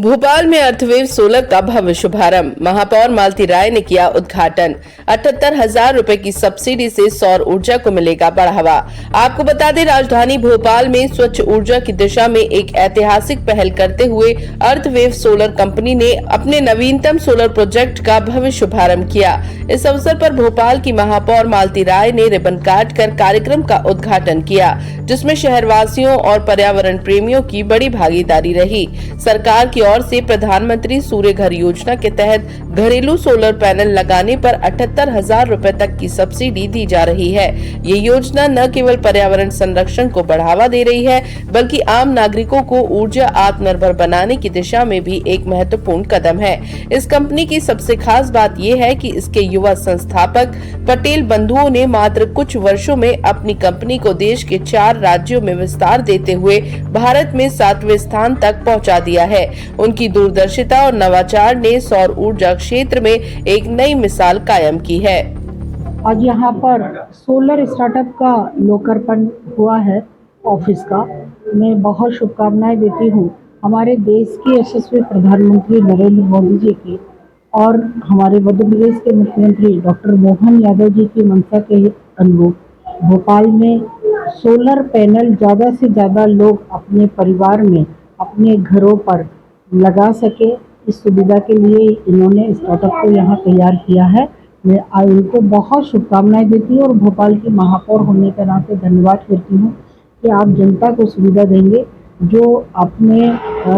भोपाल में अर्थवेव सोलर का भव्य शुभारंभ। महापौर मालती राय ने किया उद्घाटन। 78,000 रुपए की सब्सिडी से सौर ऊर्जा को मिलेगा बढ़ावा। आपको बता दें, राजधानी भोपाल में स्वच्छ ऊर्जा की दिशा में एक ऐतिहासिक पहल करते हुए अर्थवेव सोलर कंपनी ने अपने नवीनतम सोलर प्रोजेक्ट का भव्य शुभारंभ किया। इस अवसर पर भोपाल की महापौर मालती राय ने रिबन काट कर कार्यक्रम का उद्घाटन किया, जिसमें शहरवासियों और पर्यावरण प्रेमियों की बड़ी भागीदारी रही। सरकार की ओर से प्रधानमंत्री सूर्य घर योजना के तहत घरेलू सोलर पैनल लगाने पर 78,000 रुपए तक की सब्सिडी दी जा रही है। ये योजना न केवल पर्यावरण संरक्षण को बढ़ावा दे रही है, बल्कि आम नागरिकों को ऊर्जा आत्मनिर्भर बनाने की दिशा में भी एक महत्वपूर्ण कदम है। इस कंपनी की सबसे खास बात यह है कि इसके युवा संस्थापक पटेल बंधुओं ने मात्र कुछ वर्षों में अपनी कंपनी को देश के 4 राज्यों में विस्तार देते हुए भारत में 7वें स्थान तक पहुंचा दिया है। उनकी दूरदर्शिता और नवाचार ने सौर ऊर्जा क्षेत्र में एक नई मिसाल कायम की है। आज यहाँ पर सोलर स्टार्टअप का लोकार्पण हुआ है ऑफिस का। मैं बहुत शुभकामनाएं देती हूँ हमारे देश के यशस्वी प्रधानमंत्री नरेंद्र मोदी जी की और हमारे मध्य प्रदेश के मुख्यमंत्री डॉक्टर मोहन यादव जी की मंशा के अनुरूप भोपाल में सोलर पैनल ज़्यादा से ज़्यादा लोग अपने परिवार में, अपने घरों पर लगा सके, इस सुविधा के लिए इन्होंने स्टार्टअप को यहाँ तैयार किया है। मैं इनको बहुत शुभकामनाएं देती हूँ और भोपाल की महापौर होने के नाते धन्यवाद करती हूँ कि आप जनता को सुविधा देंगे। जो आपने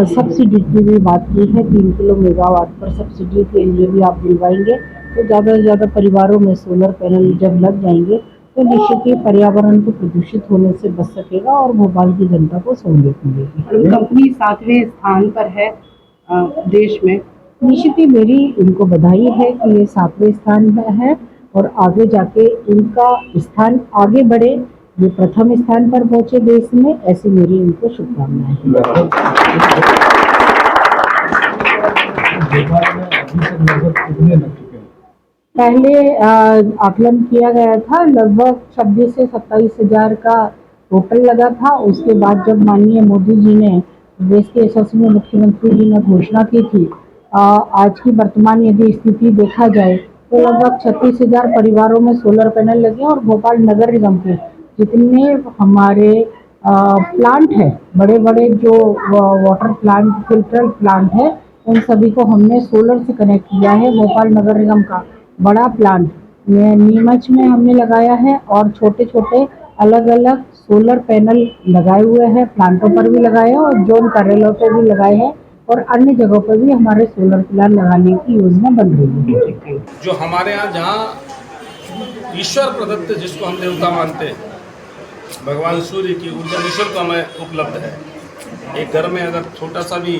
सब्सिडी की भी बात की है, 3 किलो मेगावाट पर सब्सिडी के लिए भी आप दिलवाएंगे, तो ज़्यादा से ज़्यादा परिवारों में सोलर पैनल जब लग जाएंगे तो निश्चित ही पर्यावरण को प्रदूषित होने से बच सकेगा और भोपाल की जनता को सहूलियत मिलेगी। कंपनी 7वें स्थान पर है देश में। निश्चित ही मेरी इनको बधाई है कि ये 7वें स्थान में है और आगे जाके इनका स्थान आगे बढ़े, ये प्रथम स्थान पर पहुंचे देश में, ऐसी मेरी इनको शुभकामनाएं हैं। पहले आकलन किया गया था, लगभग 26 से 27 हजार का टोटल लगा था। उसके बाद जब माननीय मोदी जी ने, देश के यशस्वी मुख्यमंत्री जी ने घोषणा की थी, आज की वर्तमान यदि स्थिति देखा जाए तो लगभग 36,000 परिवारों में सोलर पैनल लगे और भोपाल नगर निगम के जितने हमारे प्लांट है, बड़े बड़े जो वाटर प्लांट, फिल्टर प्लांट है, उन सभी को हमने सोलर से कनेक्ट किया है। भोपाल नगर निगम का बड़ा प्लांट नीमच में हमने लगाया है और छोटे छोटे अलग अलग सोलर पैनल लगाए हुए हैं, प्लांटों पर भी लगाए हैं और जोन कार्यालयों पर भी लगाए हैं और अन्य जगहों पर भी हमारे सोलर प्लांट लगाने की योजना बन रही है। जो हमारे यहाँ जहाँ ईश्वर प्रदत्त, जिसको हम देवता मानते हैं, भगवान सूर्य की ऊर्जा निःशुल्क हमें उपलब्ध है। एक घर में अगर छोटा सा भी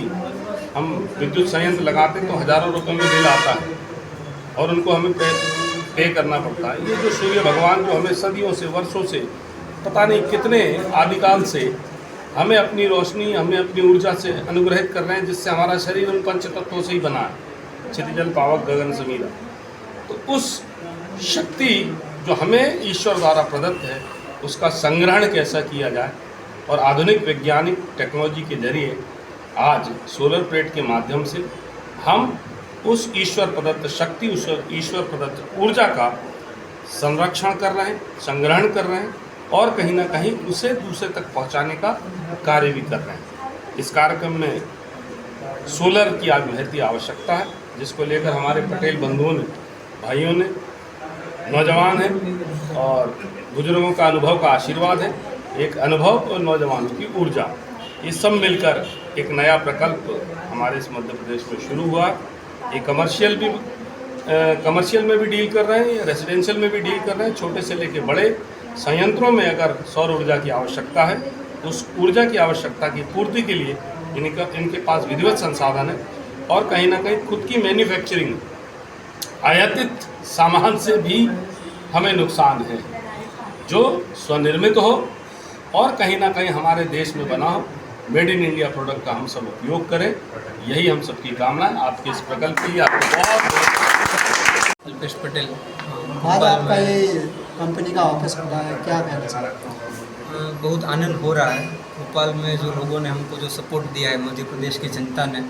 हम विद्युत संयंत्र लगाते तो हज़ारों रुपये में बिल आता है और उनको हमें पे करना पड़ता है। ये जो सूर्य भगवान जो हमें सदियों से, वर्षों से, पता नहीं कितने आदिकाल से हमें अपनी रोशनी, हमें अपनी ऊर्जा से अनुग्रहित कर रहे हैं, जिससे हमारा शरीर उन 5 तत्वों से ही बना है, क्षितिजल पावक गगन समीरा। तो उस शक्ति जो हमें ईश्वर द्वारा प्रदत्त है, उसका संग्रहण कैसा किया जाए और आधुनिक वैज्ञानिक टेक्नोलॉजी के जरिए आज सोलर प्लेट के माध्यम से हम उस ईश्वर प्रदत्त शक्ति, उस ईश्वर प्रदत्त ऊर्जा का संरक्षण कर रहे हैं, संग्रहण कर रहे हैं और कहीं ना कहीं उसे दूसरे तक पहुंचाने का कार्य भी कर रहे हैं। इस कार्यक्रम में सोलर की आज महती आवश्यकता है, जिसको लेकर हमारे पटेल बंधुओं ने, भाइयों ने, नौजवान हैं और बुजुर्गों का अनुभव का आशीर्वाद है, एक अनुभव और नौजवानों की ऊर्जा, ये सब मिलकर एक नया प्रकल्प हमारे इस मध्य प्रदेश में शुरू हुआ। ये कमर्शियल में भी डील कर रहे हैं, रेजिडेंशियल में भी डील कर रहे हैं। छोटे से लेके बड़े संयंत्रों में अगर सौर ऊर्जा की आवश्यकता है, उस ऊर्जा की आवश्यकता की पूर्ति के लिए इनके पास विधिवत संसाधन है और कहीं ना कहीं खुद की मैन्युफैक्चरिंग, आयातित सामान से भी हमें नुकसान है। जो स्वनिर्मित हो और कहीं ना कहीं हमारे देश में बना हो, मेड इन इंडिया प्रोडक्ट का हम सब उपयोग करें, यही हम सबकी कामना है। आपके इस प्रकल्प के लिए आपको बहुत अल्पेश पटेल। आज आपका ये कंपनी का ऑफिस खुला है, क्या कहना चाहते हैं? बहुत आनंद हो रहा है। भोपाल में जो लोगों ने हमको जो सपोर्ट दिया है, मध्य प्रदेश की जनता ने,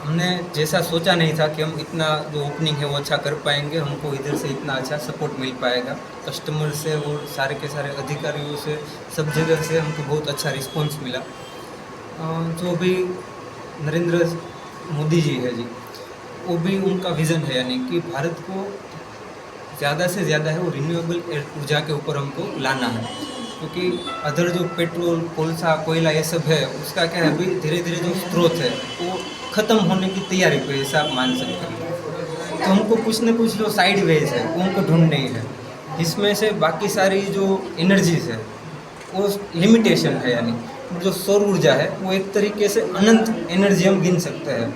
हमने जैसा सोचा नहीं था कि हम इतना जो ओपनिंग है वो अच्छा कर पाएंगे, हमको इधर से इतना अच्छा सपोर्ट मिल पाएगा कस्टमर से और सारे के सारे अधिकारियों से, सब जगह से हमको बहुत अच्छा रिस्पॉन्स मिला। जो भी नरेंद्र मोदी जी है जी, वो भी उनका विज़न है, यानी कि भारत को ज़्यादा से ज़्यादा है वो रिन्यूएबल ऊर्जा के ऊपर हमको लाना है, क्योंकि अदर जो पेट्रोल, कोलसा, कोयला ये सब है उसका क्या है, अभी धीरे धीरे जो स्रोत है वो ख़त्म होने की तैयारी पे, ऐसा आप मान सकते हैं। तो हमको कुछ न कुछ जो साइड वेज है वो हमको ढूंढनी है, जिसमें से बाकी सारी जो एनर्जीज है वो लिमिटेशन है, यानी जो सौर ऊर्जा है वो एक तरीके से अनंत एनर्जी हम गिन सकते हैं।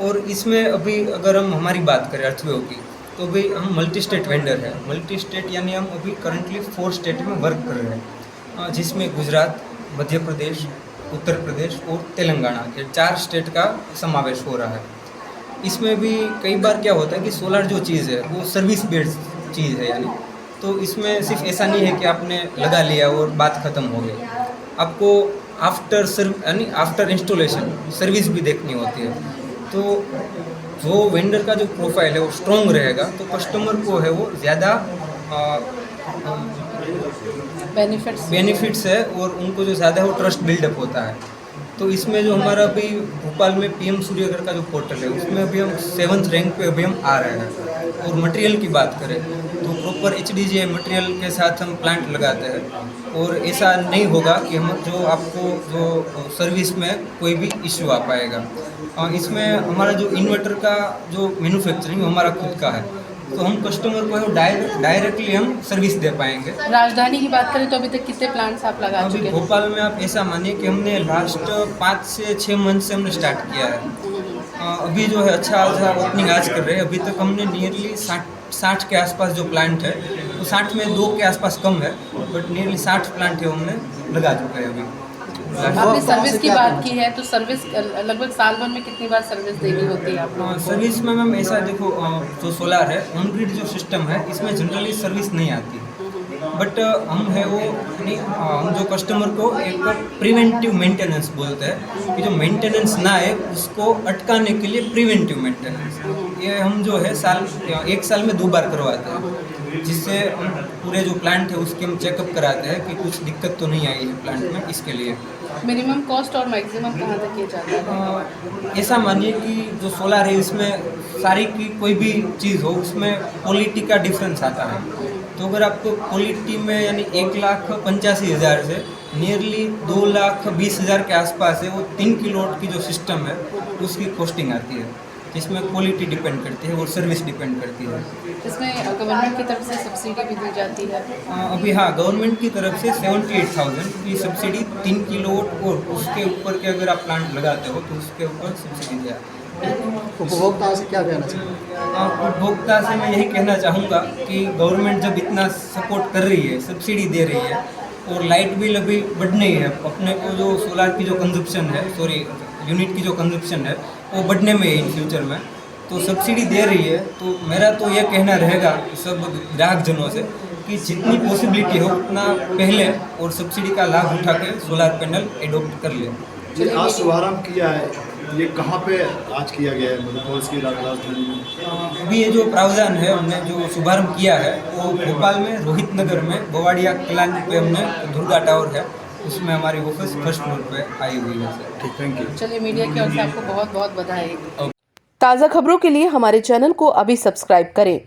और इसमें अभी अगर हम हमारी बात करें अर्थव्यव की, तो भी हम मल्टी स्टेट वेंडर है। मल्टी स्टेट यानी हम अभी करंटली 4 स्टेट में वर्क कर रहे हैं, जिसमें गुजरात, मध्य प्रदेश, उत्तर प्रदेश और तेलंगाना के 4 स्टेट का समावेश हो रहा है। इसमें भी कई बार क्या होता है कि सोलर जो चीज़ है वो सर्विस बेस्ड चीज़ है, यानी तो इसमें सिर्फ ऐसा नहीं है कि आपने लगा लिया और बात ख़त्म हो गई, आपको आफ्टर इंस्टॉलेशन सर्विस भी देखनी होती है। तो जो वेंडर का जो प्रोफाइल है वो स्ट्रॉन्ग रहेगा तो कस्टमर को है वो ज़्यादा बेनिफिट्स है और उनको जो ज़्यादा है वो ट्रस्ट बिल्डअप होता है। तो इसमें जो हमारा अभी भोपाल में पीएम सूर्यघर का जो पोर्टल है उसमें अभी हम 7th रैंक पे अभी हम आ रहे हैं। और मटेरियल की बात करें तो प्रॉपर HDGI मटेरियल के साथ हम प्लांट लगाते हैं, और ऐसा नहीं होगा कि हम जो आपको जो सर्विस में कोई भी इश्यू आ पाएगा। इसमें हमारा जो इन्वर्टर का जो मैन्युफैक्चरिंग हमारा खुद का है, तो हम कस्टमर को है डायरेक्टली हम सर्विस दे पाएंगे। राजधानी की बात करें तो अभी तक कितने प्लांट्स आप लगा चुके अभी हैं? भोपाल में आप ऐसा मानिए कि हमने लास्ट 5 से 6 मंथ से हमने स्टार्ट किया है। अभी जो है अच्छा ओपनिंग आज कर रहे हैं। अभी तक हमने नियरली 60 के आसपास जो प्लांट है, तो 60 में 2 के आसपास कम है, बट नियरली 60 प्लांट है हमने लगा चुके हैं अभी। आपने सर्विस की बात की है, तो सर्विस लगभग साल भर में कितनी बार सर्विस देनी होती है आप लोगों को? सर्विस में मैम ऐसा देखो, जो सोलार है ऑन ग्रिड जो सिस्टम है इसमें जनरली सर्विस नहीं आती, बट हम है वो नहीं, हम जो कस्टमर को एक प्रिवेंटिव मेंटेनेंस बोलते हैं कि जो मेंटेनेंस ना है उसको अटकाने के लिए प्रिवेंटिव मेंटेनेंस, ये हम जो है एक साल में 2 बार करवाते हैं, जिससे हम पूरे जो प्लांट है उसके हम चेकअप कराते हैं कि कुछ दिक्कत तो नहीं आई है प्लांट में। इसके लिए मिनिमम कॉस्ट और मैक्सिमम कहाँ तक किया जाता है? ऐसा मानिए कि जो सोलार है इसमें सारी की कोई भी चीज़ हो उसमें क्वालिटी का डिफरेंस आता है। तो अगर आपको क्वालिटी में यानी 1,85,000 से नियरली 2,20,000 के आसपास है वो 3 किलोवाट की जो सिस्टम है उसकी कॉस्टिंग आती है, जिसमें क्वालिटी डिपेंड करती है और सर्विस डिपेंड करती है। इसमें गवर्नमेंट की तरफ से सब्सिडी भी दी जाती है? अभी हाँ, गवर्नमेंट की तरफ से 78,000 की सब्सिडी 3 किलोवाट और उसके ऊपर के अगर आप प्लांट लगाते हो तो उसके ऊपर सब्सिडी दिया। उपभोक्ता से क्या कहना चाहिए? उपभोक्ता से मैं यही कहना चाहूँगा कि गवर्नमेंट जब इतना सपोर्ट कर रही है, सब्सिडी दे रही है और लाइट बिल अभी बढ़ने ही है, अपने को जो सोलार की जो कंजप्शन है, यूनिट की जो कंजप्शन है वो बढ़ने में है इन फ्यूचर में, तो सब्सिडी दे रही है। तो मेरा तो ये कहना रहेगा सब ग्राहकजनों से कि जितनी पॉसिबिलिटी हो उतना पहले और सब्सिडी का लाभ उठा के सोलार पैनल एडॉप्ट कर ले। ये आज शुभारंभ किया है, ये कहाँ पे आज किया गया है मध्यप्रदेश की राजधानी में? अभी ये जो प्रावधान है हमने जो शुभारंभ किया है वो भोपाल में रोहित नगर में बवाड़िया कलान पे हमने दुर्गा टावर है उसमें हमारी ऑफिस फर्स्ट फ्लोर पे आई हुई है सर। ठीक, थैंक यू। चलिए, मीडिया की ओर से आपको बहुत बहुत बधाई। ताज़ा खबरों के लिए हमारे चैनल को अभी सब्सक्राइब करें